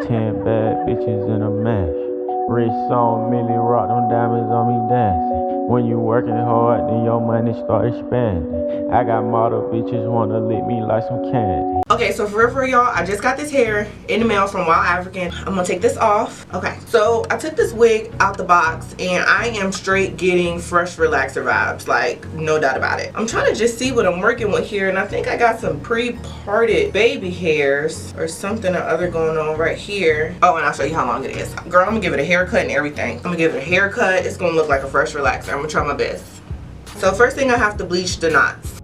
10 bad bitches in a mash. Rich on Millie rock, them diamonds on me dancing. When you working hard, then your money start expanding. I got model bitches wanna lick me like some candy. Okay, so for real, y'all, I just got this hair in the mail from Wild African. I'm gonna take this off. Okay, so I took this wig out the box and I am straight getting fresh relaxer vibes, like no doubt about it. I'm trying to just see what I'm working with here, and I think I got some pre-parted baby hairs or something or other going on right here. Oh, and I'll show you how long it is. Girl, I'm gonna give it a haircut and everything. I'm gonna give it a haircut. It's gonna look like a fresh relaxer. I'm gonna try my best. So first thing, I have to bleach the knots.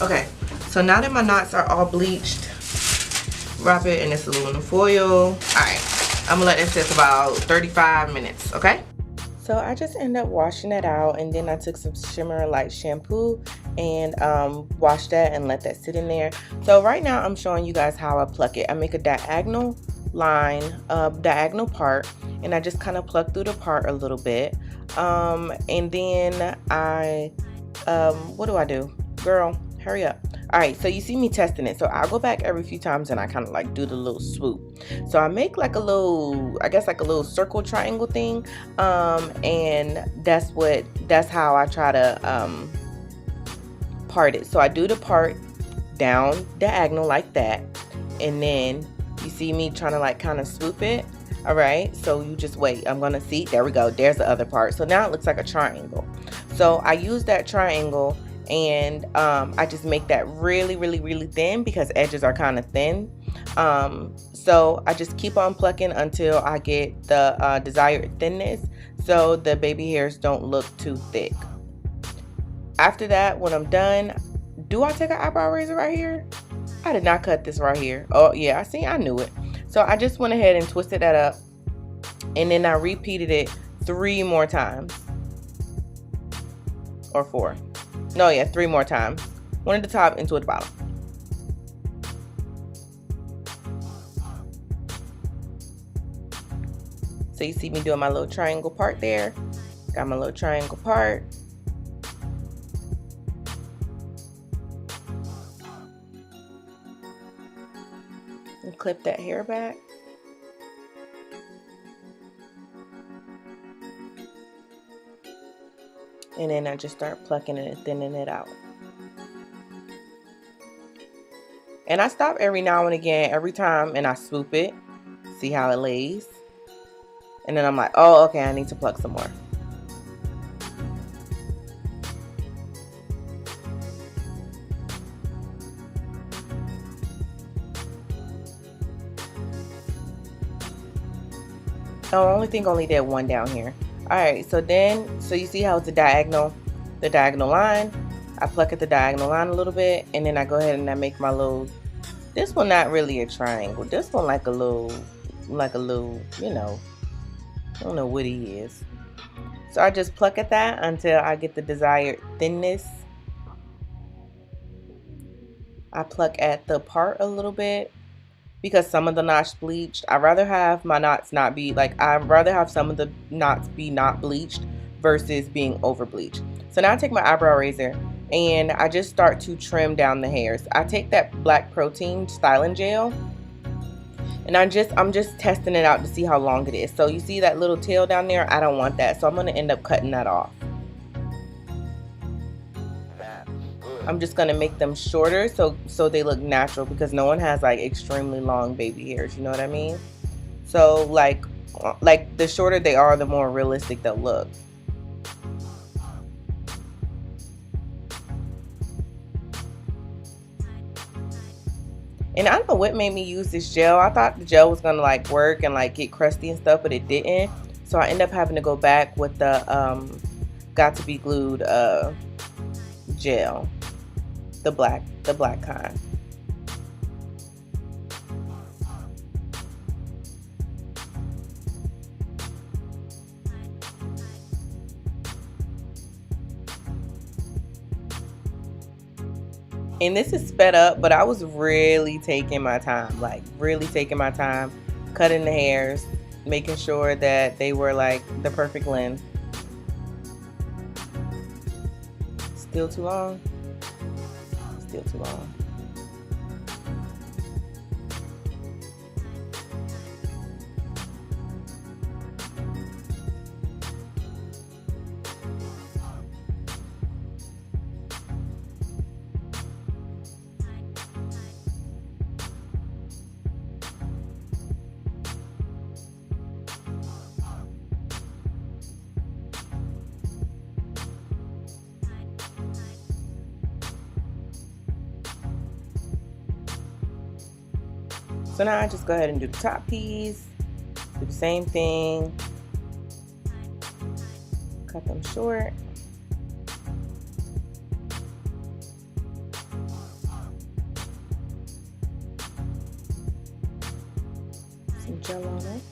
Okay, so now that my knots are all bleached, wrap it in this aluminum foil. All right, I'm gonna let it sit about 35 minutes, okay? So I just ended up washing it out, and then I took some Shimmer Light shampoo and washed that and let that sit in there. So right now I'm showing you guys how I pluck it. I make a diagonal line, diagonal part, and I just kind of pluck through the part a little bit. And then I, what do I do? Girl, hurry up. All right, so you see me testing it. So I'll go back every few times and I kind of like do the little swoop. So I make like a little, I guess like a little circle triangle thing. And that's how I try to part it. So I do the part down diagonal like that. And then you see me trying to like kind of swoop it. All right, so you just wait. I'm gonna see, there we go. There's the other part. So now it looks like a triangle. So I use that triangle and I just make that really, really, really thin because edges are kind of thin. So I just keep on plucking until I get the desired thinness so the baby hairs don't look too thick. After that, when I'm done, do I take an eyebrow razor right here? I did not cut this right here. Oh yeah, I see, I knew it. So I just went ahead and twisted that up, and then I repeated it 3 more times. Or 4. No, yeah, 3 more times. 1 at the top and 2 at the bottom. So you see me doing my little triangle part there. Got my little triangle part. And clip that hair back. And then I just start plucking it and thinning it out. And I stop every now and again, every time, and I swoop it. See how it lays. And then I'm like, oh, okay, I need to pluck some more. Oh, I only did 1 down here. Alright, so you see how it's the diagonal line. I pluck at the diagonal line a little bit, and then I go ahead and I make my little, this one not really a triangle. This one like a little, you know, I don't know what he is. So I just pluck at that until I get the desired thinness. I pluck at the part a little bit because some of the knots bleached. I'd rather have my knots not be like, I'd rather have some of the knots be not bleached versus being over bleached. So now I take my eyebrow razor and I just start to trim down the hairs. I take that black protein styling gel and I'm just testing it out to see how long it is. So you see that little tail down there? I don't want that, so I'm gonna end up cutting that off. I'm just gonna make them shorter so they look natural, because no one has like extremely long baby hairs, you know what I mean? So like the shorter they are, the more realistic they'll look. And I don't know what made me use this gel. I thought the gel was gonna like work and like get crusty and stuff, but it didn't. So I ended up having to go back with the got to be glued gel. The black kind. And this is sped up, but I was really taking my time, like really taking my time, cutting the hairs, making sure that they were like the perfect length. Still too long? Still too long. So now I just go ahead and do the top piece, do the same thing, cut them short. Some gel on it.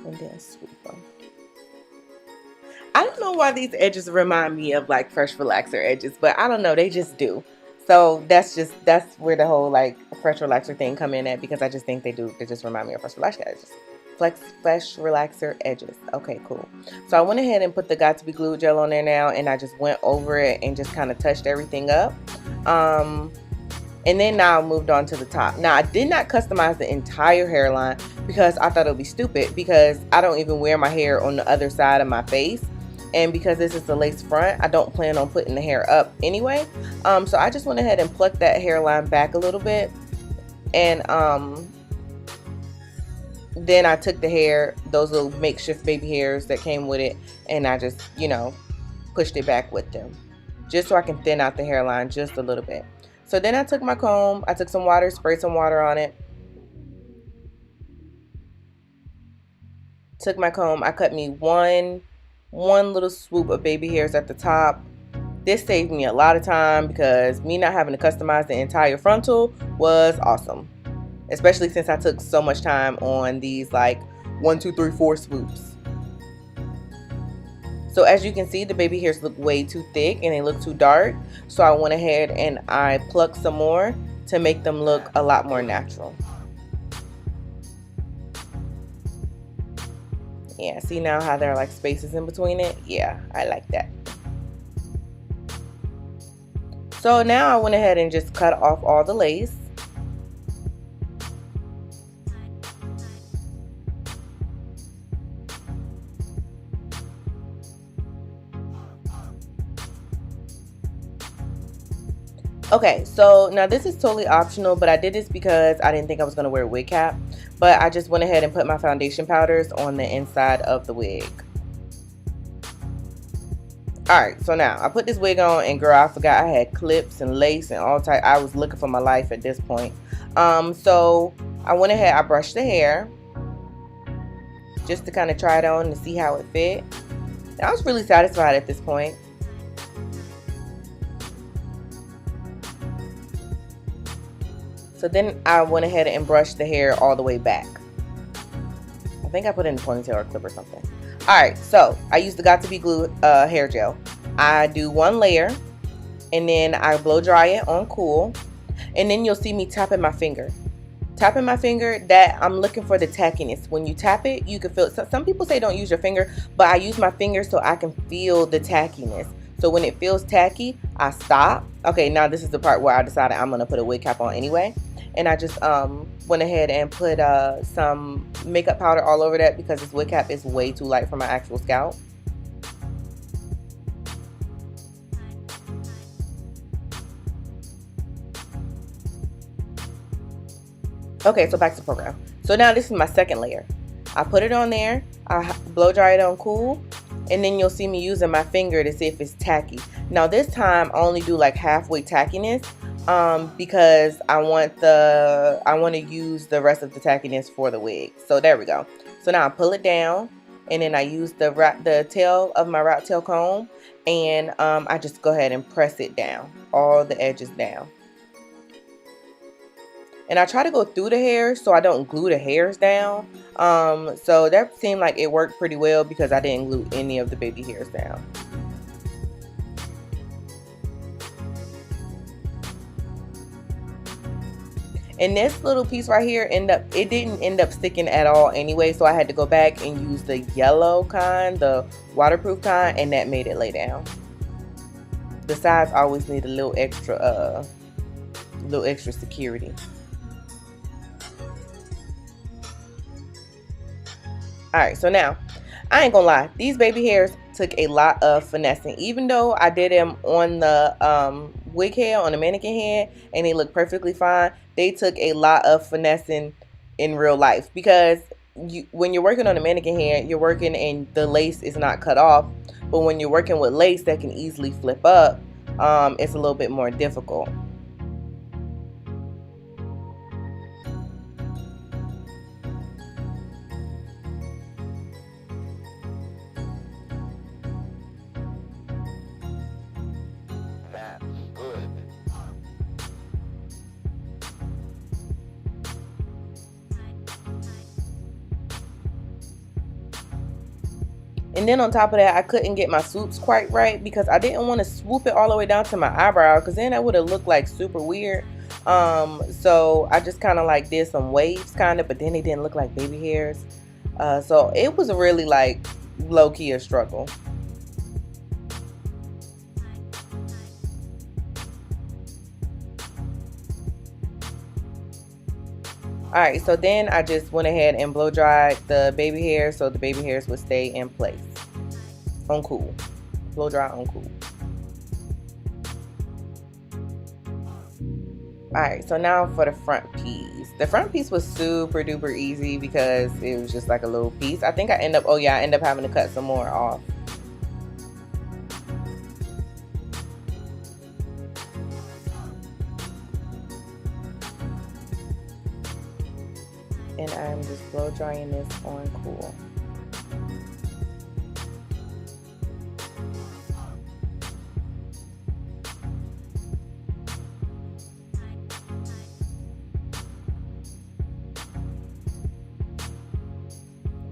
And then sweep them. I don't know why these edges remind me of like Fresh Relaxer edges, but I don't know, they just do. So that's where the whole like Fresh Relaxer thing come in at, because I just think they just remind me of Fresh Relaxer edges. Fresh Relaxer edges. Okay, cool. So I went ahead and put the Got to Be Glued gel on there now, and I just went over it and just kind of touched everything up. And then now I moved on to the top. Now I did not customize the entire hairline because I thought it would be stupid, because I don't even wear my hair on the other side of my face. And because this is a lace front, I don't plan on putting the hair up anyway. So I just went ahead and plucked that hairline back a little bit. And then I took the hair, those little makeshift baby hairs that came with it, and I just, you know, pushed it back with them, just so I can thin out the hairline just a little bit. So then I took my comb, I took some water, sprayed some water on it. Took my comb, I cut me one little swoop of baby hairs at the top. This saved me a lot of time, because me not having to customize the entire frontal was awesome. Especially since I took so much time on these like 1, 2, 3, 4 swoops. So as you can see, the baby hairs look way too thick and they look too dark. So I went ahead and I plucked some more to make them look a lot more natural. Yeah, see now how there are like spaces in between it? Yeah, I like that. So now I went ahead and just cut off all the lace. Okay, so now this is totally optional, but I did this because I didn't think I was going to wear a wig cap. But I just went ahead and put my foundation powders on the inside of the wig. Alright, so now I put this wig on, and girl, I forgot I had clips and lace and all type. I was looking for my life at this point. So I went ahead, I brushed the hair just to kind of try it on to see how it fit. And I was really satisfied at this point. So then I went ahead and brushed the hair all the way back. I think I put it in a ponytail or a clip or something. Alright, so I used the Got to Be Glued hair gel. I do one layer, and then I blow dry it on cool. And then you'll see me tapping my finger. Tapping my finger, that I'm looking for the tackiness. When you tap it, you can feel it. Some people say don't use your finger, but I use my finger so I can feel the tackiness. So when it feels tacky, I stop. Okay, now this is the part where I decided I'm going to put a wig cap on anyway. And I just went ahead and put some makeup powder all over that, because this wig cap is way too light for my actual scalp. Okay, so back to the program. So now this is my second layer. I put it on there, I blow dry it on cool, and then you'll see me using my finger to see if it's tacky. Now this time I only do like halfway tackiness, because I want to use the rest of the tackiness for the wig. So there we go. So now I pull it down, and then I use the tail of my rat tail comb, and I just go ahead and press it down, all the edges down. And I try to go through the hair so I don't glue the hairs down. So that seemed like it worked pretty well, because I didn't glue any of the baby hairs down. And this little piece right here it didn't end up sticking at all anyway, so I had to go back and use the yellow kind, the waterproof kind, and that made it lay down. The sides always need a little extra security. Alright, so now I ain't gonna lie, these baby hairs took a lot of finessing. Even though I did them on the wig hair, on the mannequin head, and they look perfectly fine, they took a lot of finessing in real life, because when you're working on a mannequin hair, you're working and the lace is not cut off, but when you're working with lace that can easily flip up, it's a little bit more difficult. And then on top of that, I couldn't get my swoops quite right because I didn't want to swoop it all the way down to my eyebrow, because then that would have looked like super weird. So I just kind of like did some waves kind of, but then they didn't look like baby hairs. So it was really like low-key a struggle. Alright, so then I just went ahead and blow dried the baby hairs so the baby hairs would stay in place. On cool. Blow dry on cool. Alright, so now for the front piece. The front piece was super duper easy because it was just like a little piece. I think I end up having to cut some more off. And I'm just blow drying this on cool.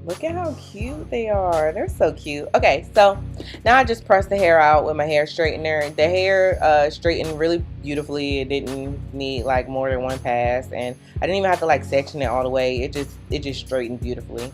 Look at how cute they are. They're so cute. Okay, so now I just pressed the hair out with my hair straightener. The hair straightened really beautifully. It didn't need like more than one pass, and I didn't even have to like section it all the way. It just straightened beautifully.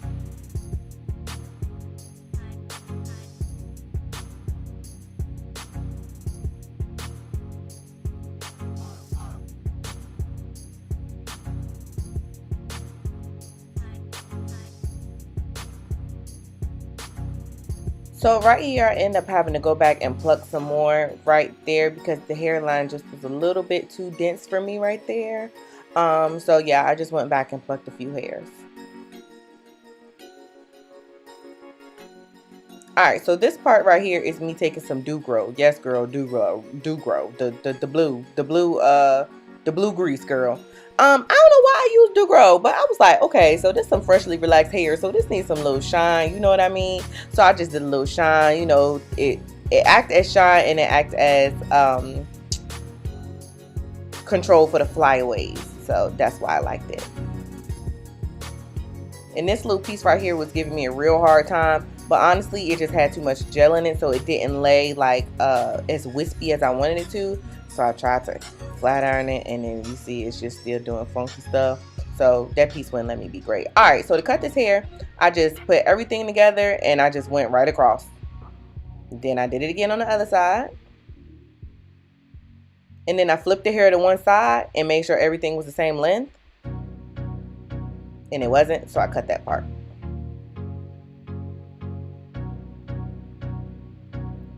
So right here, I end up having to go back and pluck some more right there because the hairline just was a little bit too dense for me right there. So yeah, I just went back and plucked a few hairs. Alright, so this part right here is me taking some do grow. Yes, girl, do grow. The blue grease, girl. I don't know why I use do grow, but I was like, okay, so this some freshly relaxed hair, so this needs some little shine, you know what I mean? So I just did a little shine, you know, it acts as shine and it acts as control for the flyaways. So that's why I liked it. And this little piece right here was giving me a real hard time, but honestly, it just had too much gel in it, so it didn't lay like as wispy as I wanted it to. So I tried to flat iron it, and then you see it's just still doing funky stuff. So that piece wouldn't let me be great. All right, so to cut this hair, I just put everything together and I just went right across. Then I did it again on the other side. And then I flipped the hair to one side and made sure everything was the same length. And it wasn't, so I cut that part.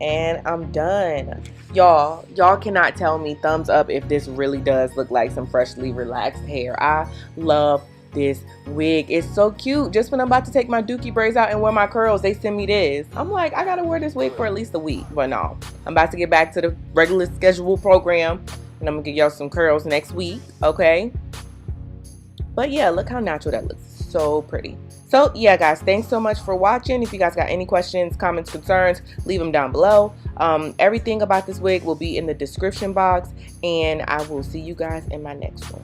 And I'm done. Y'all cannot tell me thumbs up if this really does look like some freshly relaxed hair. I love this wig. It's so cute. Just when I'm about to take my dookie braids out and wear my curls, they send me this. I'm like, I gotta wear this wig for at least a week. But no, I'm about to get back to the regular scheduled program, and I'm gonna give y'all some curls next week, okay? But yeah, look how natural that looks. So pretty. So yeah, guys, thanks so much for watching. If you guys got any questions, comments, concerns, leave them down below. Everything about this wig will be in the description box, and I will see you guys in my next one.